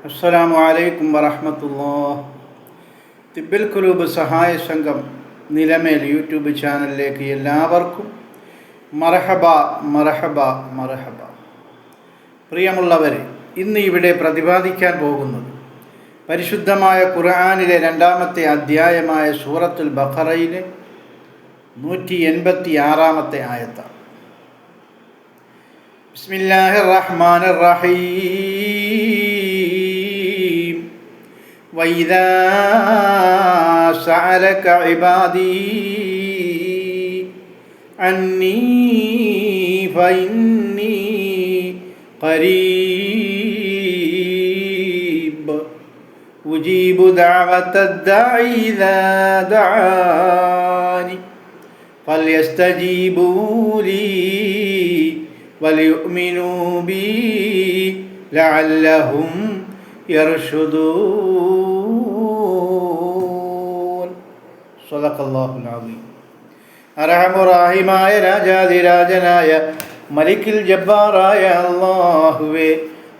അസ്സലാമു അലൈക്കും വറഹ്മത്തുള്ളാഹി. തിബ്ബിൽ ഖുലൂബ് സഹായ സംഘം നിലമേൽ യൂട്യൂബ് ചാനലിലേക്ക് എല്ലാവർക്കും മർഹബ മർഹബ മർഹബ. പ്രിയമുള്ളവരെ, ഇന്ന് ഇവിടെ പ്രതിപാദിക്കാൻ പോകുന്നത് പരിശുദ്ധമായ ഖുർആനിലെ 2-ാമത്തെ അധ്യായമായ സൂറത്തുൽ ബഖറയിലെ 186-ാമത്തെ ആയത്താണ്. ബിസ്മില്ലാഹിർ റഹ്മാനിർ റഹീം. വഇദാ സഅലക ഇബാദി അന്നീ ഫഇന്നീ ഖരീബ് ഉജീബു ദഅവത്തദ് ദാഇ ഇദാ ദഅാനി ഫൽയസ്തജീബൂ ലീ വലിയുഅ്മിനൂ ബി ലഅല്ലഹും യർഷുദൂൻ. സ്വദഖല്ലാഹുൽ അസീം. അർഹമുറാഹിമായ രാജാതിരാജനായ മലിക്കിൽ ജബ്ബാറായ അല്ലാഹുവേ,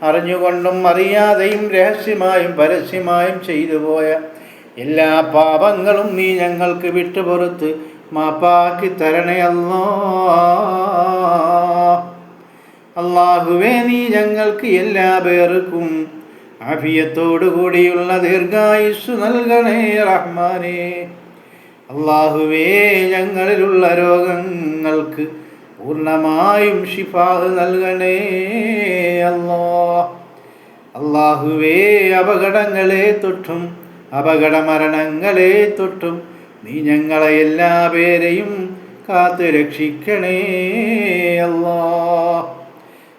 അറിഞ്ഞുകൊണ്ടും അറിയാതെയും രഹസ്യമായും പരസ്യമായും ചെയ്തു പോയ എല്ലാ പാപങ്ങളും നീ ഞങ്ങൾക്ക് വിട്ടുപുറത്ത് മാപ്പാക്കി തരണേ അല്ലാഹുവേ, നീ ഞങ്ങൾക്ക് എല്ലാ പേർക്കും ആഫിയത്തോടു കൂടിയുള്ള ദീർഘായുസ്സു നൽകണേ റഹ്മാനേ. അല്ലാഹുവേ, ഞങ്ങളിലുള്ള രോഗങ്ങൾക്ക് പൂർണ്ണമായും ശിഫാ നൽകണേ അല്ലാഹുവേ, അപകടങ്ങളെ തൊട്ടും അപകടമരണങ്ങളെ തൊട്ടും നീ ഞങ്ങളെ എല്ലാ പേരെയും കാത്തു രക്ഷിക്കണേ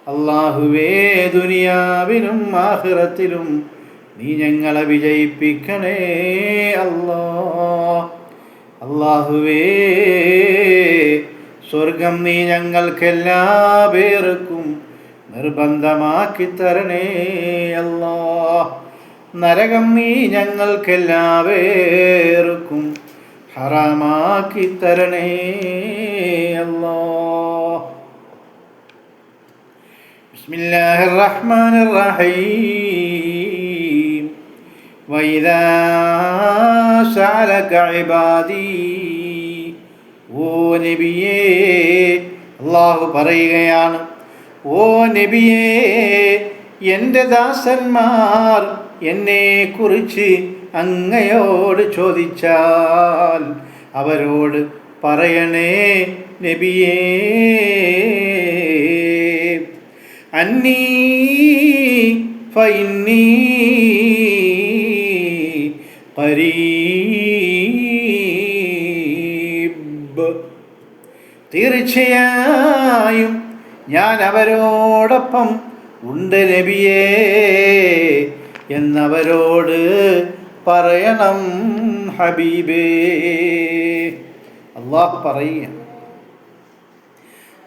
അല്ലാഹുവേ, ദുനിയാവിലും ആഖിറത്തിലും നീ ഞങ്ങളെ വിജയിപ്പിക്കണേ അല്ലാഹുവേ, സ്വർഗം നീ ഞങ്ങൾക്കെല്ലാ പേർക്കും നിർബന്ധമാക്കി തരണേ നരകം നീ ഞങ്ങൾക്കെല്ലാ പേർക്കും ഹറാമാക്കി തരണേ ബിസ്മില്ലാഹിർ റഹ്മാനിർ റഹീം. വഇദാ സഅലക ഇബാദി, ഓ നബിയേ, അല്ലാഹു പറയുകയാണ്, ഓ നബിയേ, എൻ്റെ ദാസന്മാർ എന്നെക്കുറിച്ച് അങ്ങയോട് ചോദിച്ചാൽ അവരോട് പറയണേ നബിയേ, അന്നീ ഫഇന്നീ ഖരീബ്, തീർച്ചയായും ഞാൻ അവരോടൊപ്പം ഉണ്ട് നബിയേ എന്നവരോട് പറയണം ഹബീബേ. അല്ലാഹു പറയുക,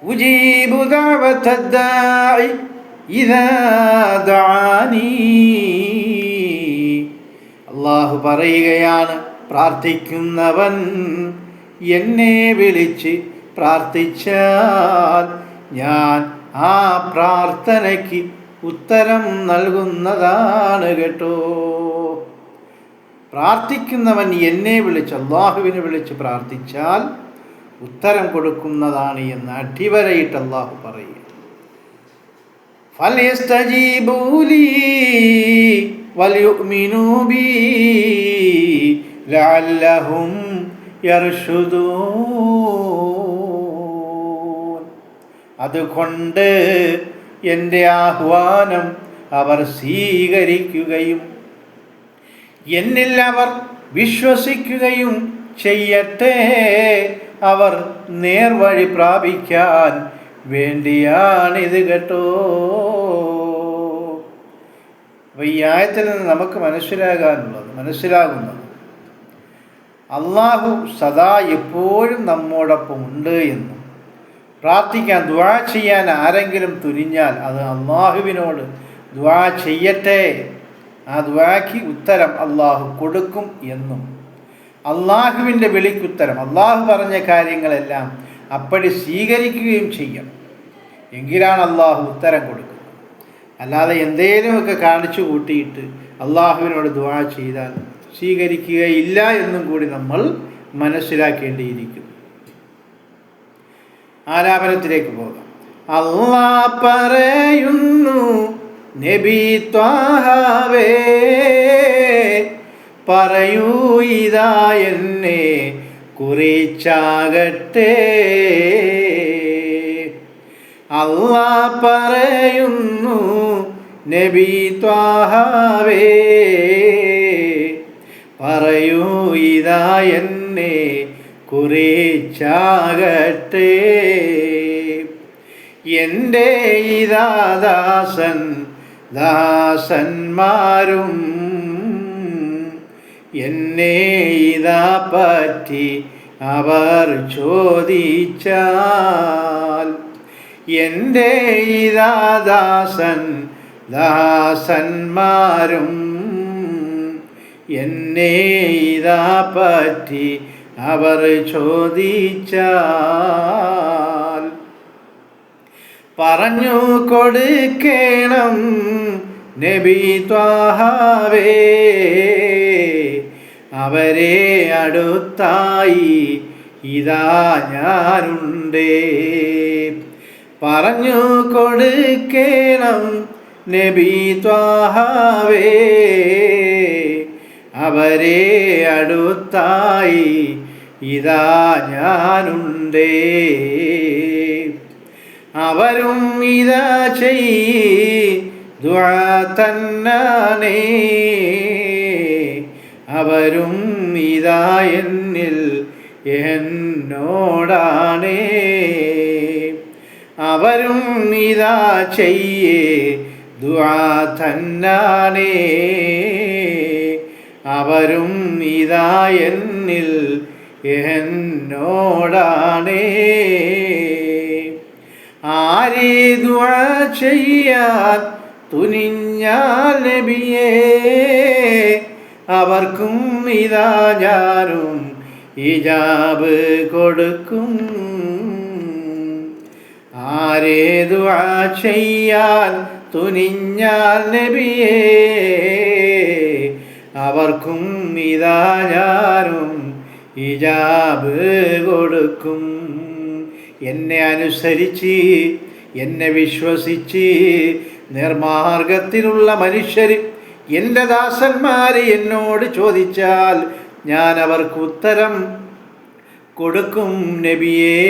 ഉജീബു ദഅവത്തദ് ദാഇ ഇദാ ദഅാനി. അല്ലാഹു പറയുകയാണ്, പ്രാർത്ഥിക്കുന്നവൻ എന്നെ വിളിച്ച് പ്രാർത്ഥിച്ചാൽ ഞാൻ ആ പ്രാർത്ഥനയ്ക്ക് ഉത്തരം നൽകുന്നതാണ് കേട്ടോ. പ്രാർത്ഥിക്കുന്നവൻ എന്നെ വിളിച്ച്, അല്ലാഹുവിനെ വിളിച്ച് പ്രാർത്ഥിച്ചാൽ ഉത്തരം കൊടുക്കുന്നതാണ് എന്ന് അടിവരയിട്ട് അല്ലാഹു പറയുക. ഫൽയസ്തജീബൂ ലീ വലിയുഅ്മിനൂ ബി ലഅല്ലഹും യർഷുദൂൻ. അതുകൊണ്ട് എൻ്റെ ആഹ്വാനം അവർ സ്വീകരിക്കുകയും എന്നിൽ അവർ വിശ്വസിക്കുകയും ചെയ്യട്ടെ. അവർ നേർവഴി പ്രാപിക്കാൻ വേണ്ടിയാണിത് കേട്ടോ. ഈ ആയത്തിൽ നിന്ന് നമുക്ക് മനസ്സിലാകുന്നത് അല്ലാഹു സദാ എപ്പോഴും നമ്മോടൊപ്പം ഉണ്ട് എന്നും, പ്രാർത്ഥിക്കാൻ ദുആ ചെയ്യാൻ ആരെങ്കിലും തുനിഞ്ഞാൽ അത് അല്ലാഹുവിനോട് ദുആ ചെയ്യട്ടെ, ആ ദുആക്ക് ഉത്തരം അല്ലാഹു കൊടുക്കും എന്നും, അല്ലാഹുവിൻ്റെ വിളിക്കുത്തരം അല്ലാഹു പറഞ്ഞ കാര്യങ്ങളെല്ലാം അപ്പടി സ്വീകരിക്കുകയും ചെയ്യണം. എങ്കിലാണ് അല്ലാഹു ഉത്തരം കൊടുക്കുന്നത്. അല്ലാതെ എന്തേലുമൊക്കെ കാണിച്ചു കൂട്ടിയിട്ട് അള്ളാഹുവിനോട് ദുആ ചെയ്താൽ സ്വീകരിക്കുകയില്ല എന്നും കൂടി നമ്മൾ മനസ്സിലാക്കേണ്ടിയിരിക്കുന്നു. ആലാപനത്തിലേക്ക് പോകാം. അല്ലാഹ് പറയുന്നു, നബി ത്വാഹാവേ പറയൂ ഇതാ എന്നെ കുറിച്ചാകട്ടെ. അല്ലാഹ് പറയുന്നു, നബി ത്വാഹാവേ പറയൂ ഇതാ എന്നെ കുറിച്ചാകട്ടെ. എൻ്റെ ഇതാ ദാസന്മാരും എന്നെ ഇതാ പറ്റി അവർ ചോദിച്ചാൽ, എൻ്റെ ഇതാ ദാസന്മാരും എന്നെ ഇതാ പറ്റി അവർ ചോദിച്ചാൽ പറഞ്ഞു കൊടുക്കണം നബി ത്വാഹാവേ അവരെ അടുത്തായി ഇതാ ഞാനുണ്ട്. പറഞ്ഞു കൊടുക്കണം നബി ത്വാഹാവേ അവരെ അടുത്തായി ഇതാ ഞാനുണ്ട്. അവരും ഇതാ ദുആ തന്നാനേ അവരും ഇതാ എന്നിൽ എന്നോടാണേ. അവരും ഇതാ ദുആ തന്നാനേ അവരും ഇതാ എന്നിൽ എന്നോടാണേ. ആരെ ദുആ ചെയ്യാൻ തുനിഞ്ഞാൽ നബിയേ അവർക്കും ഇതാ ഞാനും ഇജാബ് കൊടുക്കും. ആരെ ദുആ ചെയ്യാൻ തുനിഞ്ഞാൽ നബിയേ അവർക്കും ഇതാ ഞാനും ഇജാബ് കൊടുക്കും. എന്നെ അനുസരിച്ച് എന്നെ വിശ്വസിച്ച് നിർമാർഗത്തിലുള്ള മനുഷ്യർ എൻ്റെ ദാസന്മാർ എന്നോട് ചോദിച്ചാൽ ഞാൻ അവർക്ക് ഉത്തരം കൊടുക്കും നബിയേ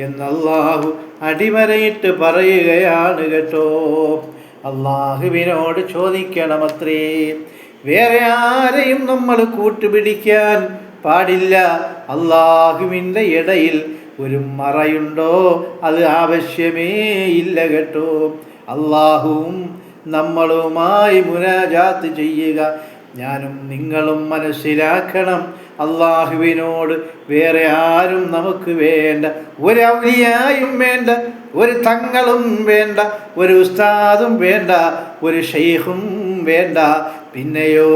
എന്നല്ലാഹു അടിവരയിട്ട് പറയുകയാണ് കേട്ടോ. അള്ളാഹുവിനോട് ചോദിക്കണമത്രേ, വേറെ ആരെയും നമ്മൾ കൂട്ടുപിടിക്കാൻ പാടില്ല. അള്ളാഹുവിൻ്റെ ഇടയിൽ ഒരു മറയുണ്ടോ? അത് ആവശ്യമേ ഇല്ല കേട്ടോ. അള്ളാഹുവും നമ്മളുമായി മുനാജാത്ത് ചെയ്യുക. ഞാനും നിങ്ങളും മനസ്സിലാക്കണം, അള്ളാഹുവിനോട് വേറെ ആരും നമുക്ക് വേണ്ട. ഒരു ഔലിയായും വേണ്ട, ഒരു തങ്ങളും വേണ്ട, ഒരു ഉസ്താദും വേണ്ട, ഒരു ഷെയ്ഖും വേണ്ട. പിന്നെയോ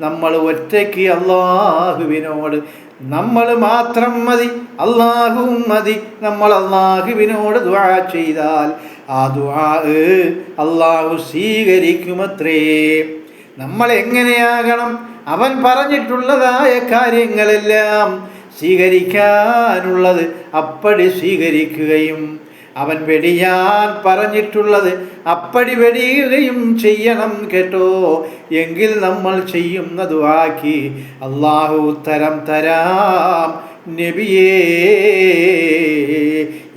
നമ്മൾ ഒറ്റയ്ക്ക് അള്ളാഹുവിനോട് നമ്മൾ മാത്രം മതി, അള്ളാഹുവും മതി. നമ്മൾ അള്ളാഹുവിനോട് ദുആ ചെയ്താൽ ആ ദുആ അള്ളാഹു സ്വീകരിക്കുമത്രേ. നമ്മൾ എങ്ങനെയാകണം? അവൻ പറഞ്ഞിട്ടുള്ളതായ കാര്യങ്ങളെല്ലാം സ്വീകരിക്കാനുള്ളത് അപ്പടി സ്വീകരിക്കുകയും അവൻ വെടിയാൻ പറഞ്ഞിട്ടുള്ളത് അപ്പടി വെടിയുകയും ചെയ്യണം കേട്ടോ. എങ്കിൽ നമ്മൾ ചെയ്യുന്ന ദുആക്ക് അല്ലാഹു ഉത്തരം തരാം. നബിയേ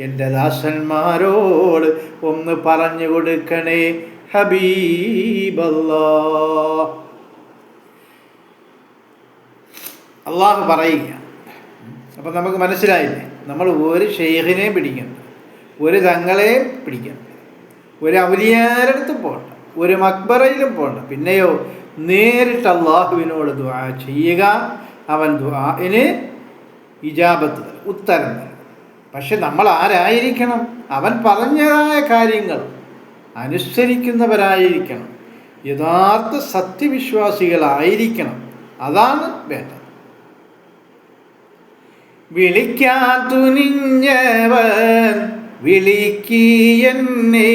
എൻ്റെ ദാസന്മാരോട് ഒന്ന് പറഞ്ഞു കൊടുക്കണേ ഹബീബല്ലാഹ്. അള്ളാഹു പറയുക. അപ്പം നമുക്ക് മനസ്സിലായില്ലേ, നമ്മൾ ഒരു ഷെയ്ഖിനെ പിടിക്കണ്ട, ഒരു തങ്ങളെ പിടിക്കണ്ട, ഒരു ഔലിയാരടുത്ത് പോകണ്ട, ഒരു മക്ബറയിലും പോകണ്ട. പിന്നെയോ നേരിട്ട് അള്ളാഹുവിനോട് ദുആ ചെയ്യുക. അവൻ ദുആഇന് ഇജാബത്ത് തരും, ഉത്തരം തരും. പക്ഷെ നമ്മൾ ആരായിരിക്കണം? അവൻ പറഞ്ഞതായ കാര്യങ്ങൾ അനുസരിക്കുന്നവരായിരിക്കണം, യഥാർത്ഥ സത്യവിശ്വാസികളായിരിക്കണം. അതാണ് വേണ്ടത്. വിളിക്കാൻ തുനിഞ്ഞവൻ വിളിക്കീയെന്നേ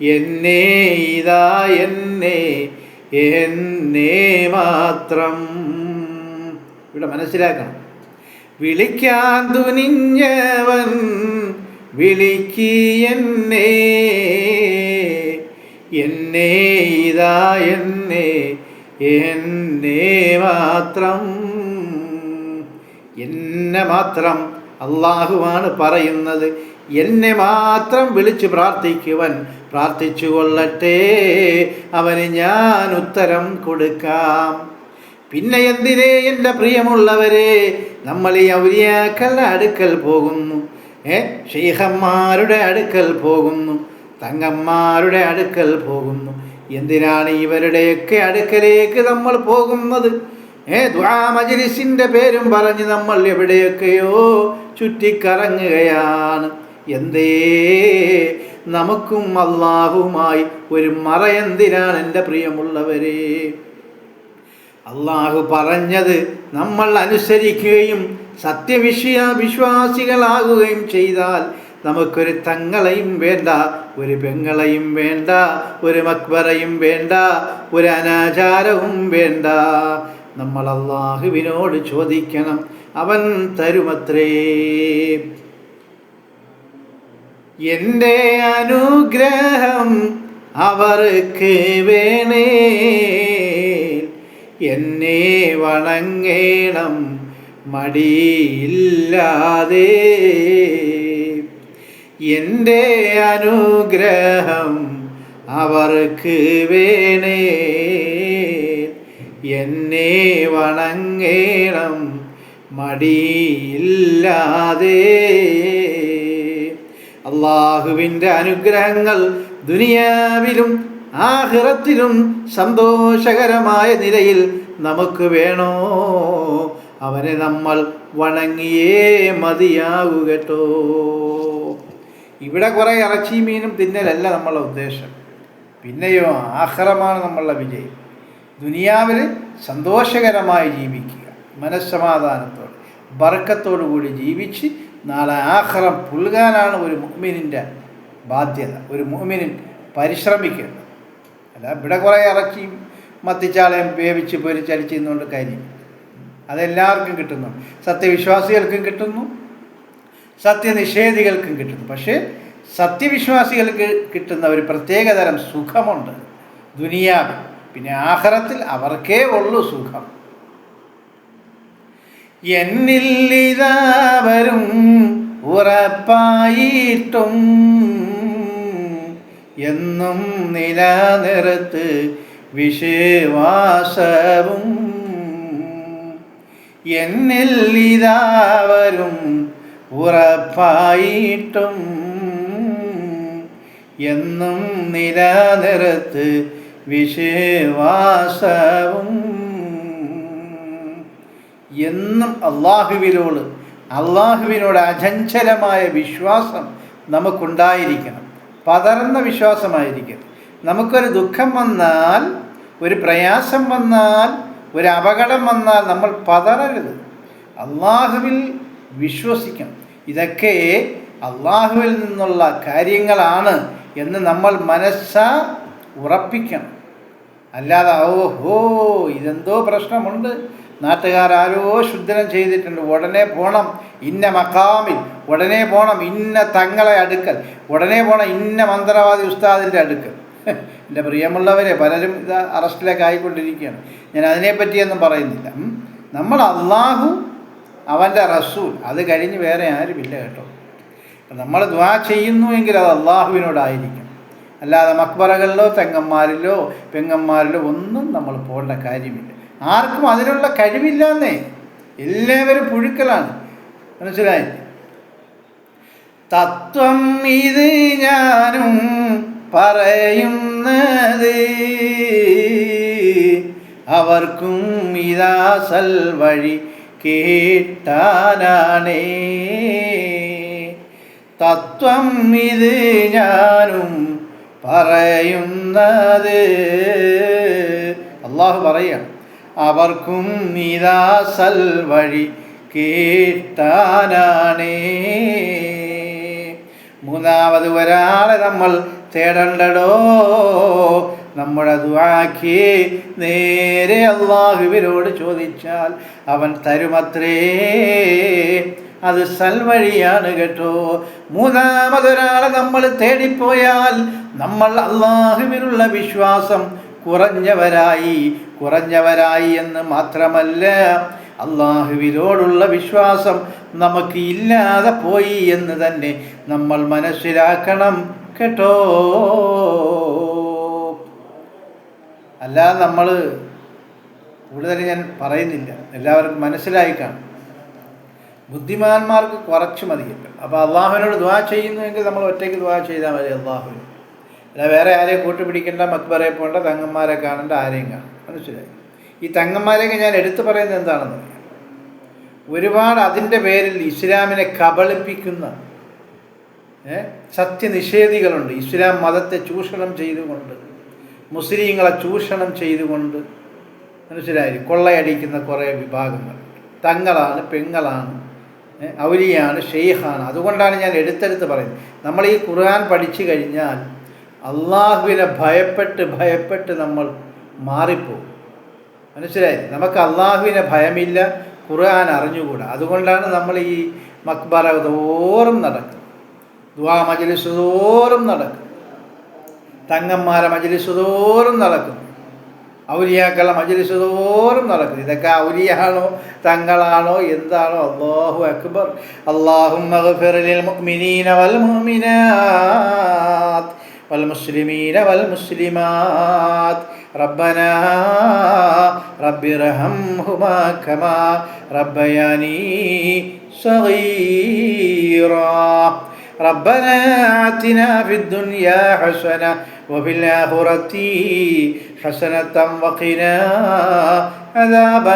എന്നെ ഇതാ എന്നെ എന്നെ മാത്രം. ഇവിടെ മനസ്സിലാക്കണം, വിളിക്കാൻ തുനിഞ്ഞവൻ വിളിക്ക് എന്നെ, എന്നെ ഇതാ എന്നെ എന്നെ മാത്രം. എന്നെ മാത്രം അള്ളാഹുവാണ് പറയുന്നത്. എന്നെ മാത്രം വിളിച്ച് പ്രാർത്ഥിക്കുവൻ പ്രാർത്ഥിച്ചു കൊള്ളട്ടെ, അവന് ഞാൻ ഉത്തരം കൊടുക്കാം. പിന്നെ എന്തിനേ എൻ്റെ പ്രിയമുള്ളവരെ നമ്മൾ ഈ ഔലിയാക്കളുടെ അടുക്കൽ പോകുന്നു, ശൈഖന്മാരുടെ അടുക്കൽ പോകുന്നു, തങ്ങന്മാരുടെ അടുക്കൽ പോകുന്നു? എന്തിനാണ് ഇവരുടെയൊക്കെ അടുക്കലേക്ക് നമ്മൾ പോകുന്നത്? ദുആ മജ്ലിസിൻ്റെ പേരും പറഞ്ഞ് നമ്മൾ എവിടെയൊക്കെയോ ചുറ്റിക്കറങ്ങുകയാണ്. എന്തേ? നമുക്കും അള്ളാഹുമായി ഒരു മറ എന്തിനാണ് എൻ്റെ പ്രിയമുള്ളവരെ? അള്ളാഹു പറഞ്ഞത് നമ്മൾ അനുസരിക്കുകയും വിശ്വാസികളാകുകയും ചെയ്താൽ നമുക്കൊരു തങ്ങളെയും വേണ്ട, ഒരു പെങ്ങളെയും വേണ്ട, ഒരു മക്ബറയും വേണ്ട, ഒരു അനാചാരവും വേണ്ട. നമ്മൾ അള്ളാഹുവിനോട് ചോദിക്കണം, അവൻ തരുമത്രേ. എൻ്റെ അനുഗ്രഹം അവർക്ക് വേണേ, എന്നെ വണങ്ങേണം മടിയില്ലാതെ. എൻ്റെ അനുഗ്രഹം അവർക്ക് വേണേ, എന്നെ വണങ്ങേണം മടിയില്ലാതെ. അള്ളാഹുവിൻ്റെ അനുഗ്രഹങ്ങൾ ദുനിയാവിലും ആഖിറത്തിലും സന്തോഷകരമായ നിലയിൽ നമുക്ക് വേണോ? അവനെ നമ്മൾ വണങ്ങിയേ മതിയാകൂ കേട്ടോ. ഇവിടെ കുറേ ഇറച്ചി മീനും തിന്നലല്ല നമ്മളുടെ ഉദ്ദേശം. പിന്നെയോ ആഖിറമാണ് നമ്മളുടെ വിജയം. ദുനിയാവിൽ സന്തോഷകരമായി ജീവിക്കുക, മനസ്സമാധാനത്തോടെ ബർക്കത്തോടു കൂടി ജീവിച്ച് നാളെ ആഖിറം പുൽകാനാണ് ഒരു മുഅ്മിനിൻ്റെ ബാധ്യത, ഒരു മുഅ്മിനിൻ പരിശ്രമിക്കേണ്ടത്. അല്ല ഇവിടെ കുറേ ഇറച്ചിയും മത്തിച്ചാളയും വേവിച്ച് പൊരിച്ചടിച്ച് തിന്നുകൊണ്ട് കാര്യം. അതെല്ലാവർക്കും കിട്ടുന്നു, സത്യവിശ്വാസികൾക്കും കിട്ടുന്നു, സത്യനിഷേധികൾക്കും കിട്ടുന്നു. പക്ഷേ സത്യവിശ്വാസികൾക്ക് കിട്ടുന്ന ഒരു പ്രത്യേകതരം സുഖമുണ്ട് ദുനിയാവിൽ. പിന്നെ ആഖിറത്തിൽ അവർക്കേ ഉള്ളൂ സുഖം. എന്നില്ലിതാ വരും ഉറപ്പായിട്ടും എന്നും നിലനിർത്ത് വിശ്വാസവും. എന്നില്ലിതാ വരും ഉറപ്പായിട്ടും എന്നും നിലനിർത്ത് വിശ്വാസവും. എന്നും അള്ളാഹുവിനോട് അചഞ്ചലമായ വിശ്വാസം നമുക്കുണ്ടായിരിക്കണം. പതറുന്ന വിശ്വാസമായിരിക്കണം. നമുക്കൊരു ദുഃഖം വന്നാൽ, ഒരു പ്രയാസം വന്നാൽ, ഒരു അപകടം വന്നാൽ നമ്മൾ പതറരുത്. അള്ളാഹുവിൽ വിശ്വസിക്കണം. ഇതൊക്കെ അള്ളാഹുവിൽ നിന്നുള്ള കാര്യങ്ങളാണ് എന്ന് നമ്മൾ ഉറപ്പിക്കണം. അല്ലാതെ ഓഹോ ഇതെന്തോ പ്രശ്നമുണ്ട്, നാട്ടുകാരാരോ ശുദ്ധനം ചെയ്തിട്ടുണ്ട്, ഉടനെ പോകണം ഇന്ന മക്കാമിൽ, ഉടനെ പോകണം ഇന്ന തങ്ങളെ അടുക്കൽ, ഉടനെ പോകണം ഇന്ന മന്ത്രവാദി ഉസ്താദിൻ്റെ അടുക്കൽ. എൻ്റെ പ്രിയമുള്ളവരെ, പലരും ഇത് അറസ്റ്റിലൊക്കെ ആയിക്കൊണ്ടിരിക്കുകയാണ്. ഞാൻ അതിനെപ്പറ്റിയൊന്നും പറയുന്നില്ല. നമ്മൾ അള്ളാഹു, അവൻ്റെ റസൂൽ, അത് കഴിഞ്ഞ് വേറെ ആരുമില്ല കേട്ടോ. നമ്മൾ ദുആ ചെയ്യുന്നു എങ്കിൽ അത് അള്ളാഹുവിനോടായിരിക്കും. അല്ലാതെ മക്ബറകളിലോ തെങ്ങന്മാരിലോ പെങ്ങന്മാരിലോ ഒന്നും നമ്മൾ പോകേണ്ട കാര്യമില്ല. ആർക്കും അതിനുള്ള കഴിവില്ലെന്നേ. എല്ലാവരും പുഴുക്കലാണ്. മനസ്സിലായി? തത്വം ഇത് ഞാനും പറയുന്നത്, അവർക്കും ഇതാസൽ വഴി കേട്ടാനാണേ. തത്വം ഇത് ഞാനും പറയുന്നത്, അള്ളാഹു പറയാം, അവർക്കും ഇതാസൽ വഴി കേട്ടാനാണേ. മൂന്നാമത് ഒരാളെ നമ്മൾ തേടണ്ടടോ. നമ്മുടെ ദുആക്ക് നേരെ അല്ലാഹുവിനോട് ചോദിച്ചാൽ അവൻ തരുമത്രേ. അത് സൽവഴിയാണ് കേട്ടോ. മൂന്നാമതൊരാളെ നമ്മൾ തേടിപ്പോയാൽ നമ്മൾ അല്ലാഹുവിനുള്ള വിശ്വാസം കുറഞ്ഞവരായി എന്ന് മാത്രമല്ല, അല്ലാഹുവിനോടുള്ള വിശ്വാസം നമുക്ക് ഇല്ലാതെ പോയി എന്ന് തന്നെ നമ്മൾ മനസ്സിലാക്കണം കേട്ടോ. അല്ലാതെ നമ്മൾ കൂടുതൽ ഞാൻ പറയുന്നില്ല, എല്ലാവർക്കും മനസ്സിലായി കാണും. ബുദ്ധിമാന്മാർക്ക് കുറച്ച് മതിയല്ലോ. അപ്പോൾ അള്ളാഹുവിനോട് ദുആ ചെയ്യുന്നുവെങ്കിൽ നമ്മൾ ഒറ്റയ്ക്ക് ദുആ ചെയ്താൽ മതി അള്ളാഹുവിന്. അല്ല വേറെ ആരെയും കൂട്ടുപിടിക്കേണ്ട, മക്ബറയെ പോകേണ്ട, തങ്ങന്മാരെ കാണേണ്ട, ആരെയും കാണും. മനസ്സിലായി? ഈ തങ്ങന്മാരെയൊക്കെ ഞാൻ എടുത്തു പറയുന്നത് എന്താണെന്ന് അറിയാം. ഒരുപാട് അതിൻ്റെ പേരിൽ ഇസ്ലാമിനെ കബളിപ്പിക്കുന്ന സത്യനിഷേധികളുണ്ട്. ഇസ്ലാം മതത്തെ ചൂഷണം ചെയ്തുകൊണ്ട്, മുസ്ലിങ്ങളെ ചൂഷണം ചെയ്തുകൊണ്ട്, മനസ്സിലായി, കൊള്ളയടിക്കുന്ന കുറേ വിഭാഗങ്ങൾ. തങ്ങളാണ്, പെങ്ങളാണ്, ഔലിയാണ്, ഷെയ്ഖാണ്. അതുകൊണ്ടാണ് ഞാൻ എടുത്തെടുത്ത് പറയുന്നത്. നമ്മൾ ഈ ഖുർആൻ പഠിച്ചു കഴിഞ്ഞാൽ അള്ളാഹുവിനെ ഭയപ്പെട്ട് നമ്മൾ മാറിപ്പോകും. മനസ്സിലായി? നമുക്ക് അള്ളാഹുവിനെ ഭയമില്ല, ഖുർആൻ അറിഞ്ഞുകൂടാ. അതുകൊണ്ടാണ് നമ്മൾ ഈ മക്ബറ തോറും നടക്കും, ദുആ മജ്ലിസ് തോറും നടക്കും, തങ്ങന്മാരെ മജ്ലിസ് തോറും നടക്കും, ഔലിയാക്കളെ മജ്ലിസ് തോറും നടക്കും. ഇതൊക്കെ ഔലിയാണോ തങ്ങളാണോ എന്താണോ? അല്ലാഹു അക്ബർ. അല്ലാഹുമ്മ ഗ്ഫിർ ലിൽ മുഅ്മിനീന വൽ മുഅ്മിനാത്ത് വൽ മുസ്ലിമീന വൽ മുസ്ലിമാത്ത് റബ്ബനാ റബ്ബിർഹംഹുമാ കമാ റബ്ബയാനീ സഗീറാ ربنا آتنا في الدنيا حسنة وفي الآخرة حسنة وقنا عذاب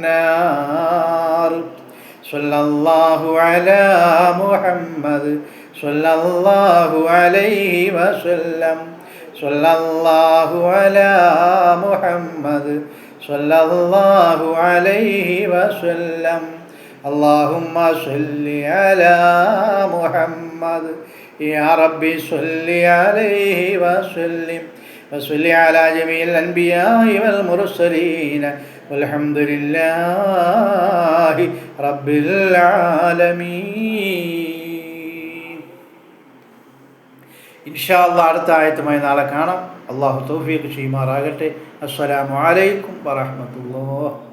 النار صلى الله على محمد صلى الله عليه وسلم صلى الله على محمد صلى الله عليه وسلم اللهم صل على محمد يا ربي صل عليه وسلم وصل على جميع الأنبياء والمرسلين والحمد لله رب العالمين. إن شاء الله അടുത്ത ആയത്തുമായി നാളെ കാണാം. അല്ലാഹു തൗഫീഖ് ചെയ്യുമാറാകട്ടെ. അസ്സലാമു അലൈക്കും വറഹ്മത്തുള്ളാഹി.